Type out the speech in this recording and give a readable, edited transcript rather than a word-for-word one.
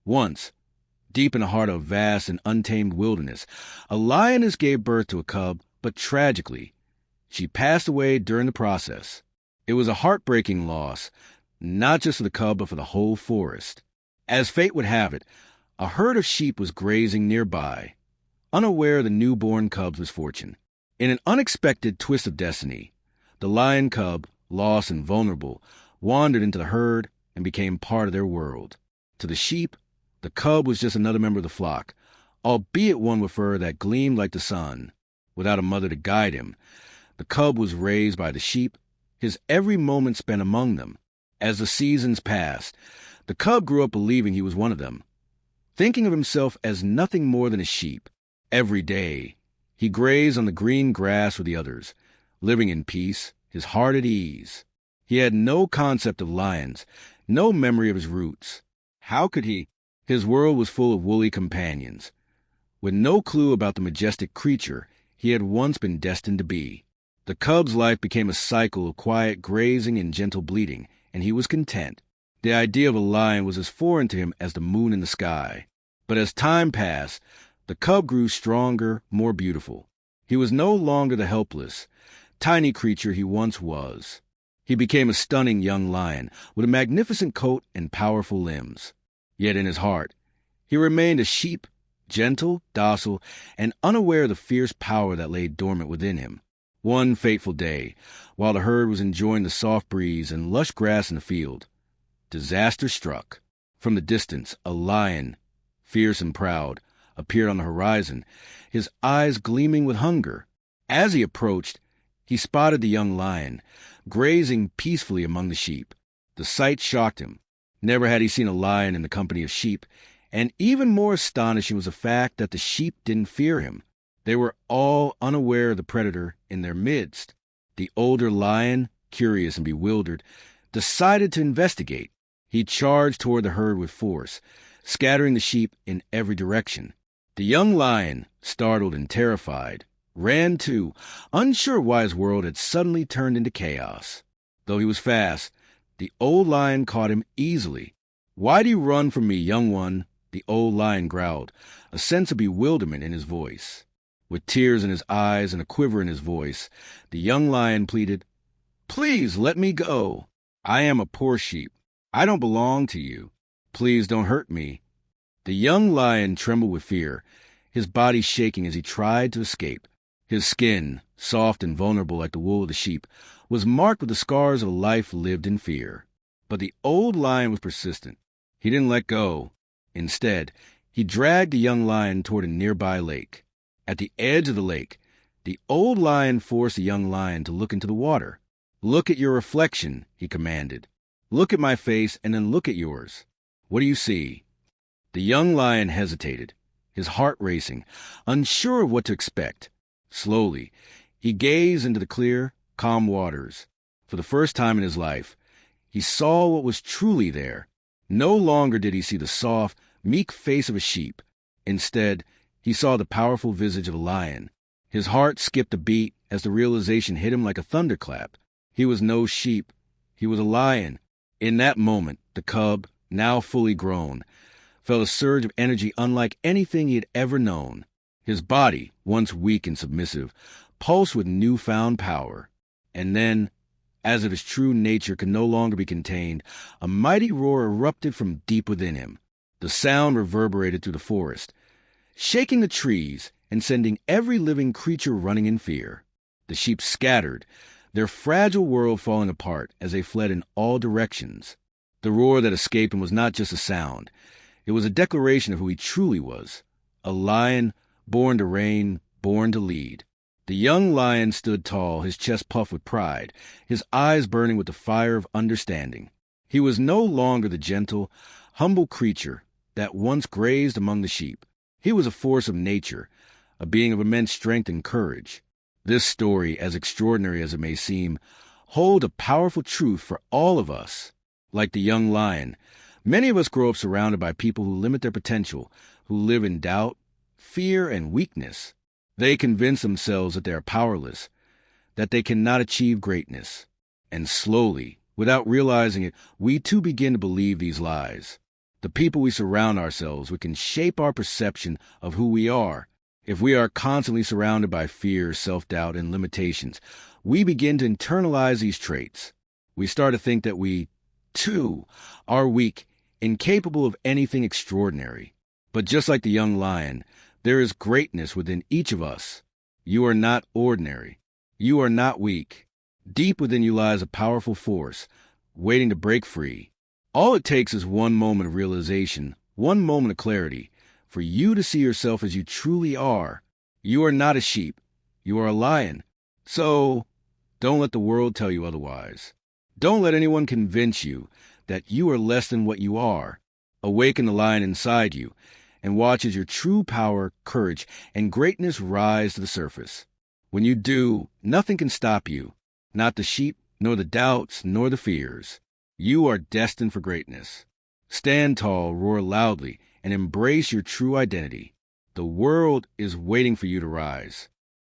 Once, deep in the heart of a vast and untamed wilderness, a lioness gave birth to a cub, but tragically, she passed away during the process. It was a heartbreaking loss, not just for the cub, but for the whole forest. As fate would have it, a herd of sheep was grazing nearby, unaware of the newborn cub's misfortune. In an unexpected twist of destiny, the lion cub, lost and vulnerable, wandered into the herd and became part of their world. To the sheep, the cub was just another member of the flock, albeit one with fur that gleamed like the sun. Without a mother to guide him, the cub was raised by the sheep, his every moment spent among them. As the seasons passed, the cub grew up believing he was one of them, thinking of himself as nothing more than a sheep. Every day, he grazed on the green grass with the others, living in peace, his heart at ease. He had no concept of lions, no memory of his roots. How could he? His world was full of woolly companions, with no clue about the majestic creature he had once been destined to be. The cub's life became a cycle of quiet grazing and gentle bleating, and he was content. The idea of a lion was as foreign to him as the moon in the sky. But as time passed, the cub grew stronger, more beautiful. He was no longer the helpless, tiny creature he once was. He became a stunning young lion with a magnificent coat and powerful limbs. Yet in his heart, he remained a sheep, gentle, docile, and unaware of the fierce power that lay dormant within him. One fateful day, while the herd was enjoying the soft breeze and lush grass in the field, disaster struck. From the distance, a lion, fierce and proud, appeared on the horizon, his eyes gleaming with hunger. As he approached, he spotted the young lion, grazing peacefully among the sheep. The sight shocked him. Never had he seen a lion in the company of sheep, and even more astonishing was the fact that the sheep didn't fear him. They were all unaware of the predator in their midst. The older lion, curious and bewildered, decided to investigate. He charged toward the herd with force, scattering the sheep in every direction. The young lion, startled and terrified, ran too, unsure why his world had suddenly turned into chaos. Though he was fast, the old lion caught him easily. "Why'd you run from me, young one?" the old lion growled, a sense of bewilderment in his voice. With tears in his eyes and a quiver in his voice, the young lion pleaded, "Please let me go. I am a poor sheep. I don't belong to you. Please don't hurt me." The young lion trembled with fear, his body shaking as he tried to escape. His skin, soft and vulnerable like the wool of the sheep, was marked with the scars of a life lived in fear. But the old lion was persistent. He didn't let go. Instead, he dragged the young lion toward a nearby lake. At the edge of the lake, the old lion forced the young lion to look into the water. "Look at your reflection," he commanded. "Look at my face and then look at yours. What do you see?" The young lion hesitated, his heart racing, unsure of what to expect. Slowly, he gazed into the clear, calm waters. For the first time in his life, he saw what was truly there. No longer did he see the soft, meek face of a sheep. Instead, he saw the powerful visage of a lion. His heart skipped a beat as the realization hit him like a thunderclap. He was no sheep. He was a lion. In that moment, the cub, now fully grown, felt a surge of energy unlike anything he had ever known. His body, once weak and submissive, pulsed with newfound power. And then, as if his true nature could no longer be contained, a mighty roar erupted from deep within him. The sound reverberated through the forest, shaking the trees and sending every living creature running in fear. The sheep scattered, their fragile world falling apart as they fled in all directions. The roar that escaped him was not just a sound. It was a declaration of who he truly was. A lion, born to reign, born to lead. The young lion stood tall, his chest puffed with pride, his eyes burning with the fire of understanding. He was no longer the gentle, humble creature that once grazed among the sheep. He was a force of nature, a being of immense strength and courage. This story, as extraordinary as it may seem, holds a powerful truth for all of us. Like the young lion, many of us grow up surrounded by people who limit their potential, who live in doubt, fear, and weakness. They convince themselves that they are powerless, that they cannot achieve greatness. And slowly, without realizing it, we too begin to believe these lies. The people we surround ourselves with can shape our perception of who we are. If we are constantly surrounded by fear, self-doubt, and limitations, we begin to internalize these traits. We start to think that we, too, are weak, incapable of anything extraordinary. But just like the young lion, there is greatness within each of us. You are not ordinary. You are not weak. Deep within you lies a powerful force, waiting to break free. All it takes is one moment of realization, one moment of clarity, for you to see yourself as you truly are. You are not a sheep. You are a lion. So, don't let the world tell you otherwise. Don't let anyone convince you that you are less than what you are. Awaken the lion inside you and watch as your true power, courage, and greatness rise to the surface. When you do, nothing can stop you, not the sheep, nor the doubts, nor the fears. You are destined for greatness. Stand tall, roar loudly, and embrace your true identity. The world is waiting for you to rise.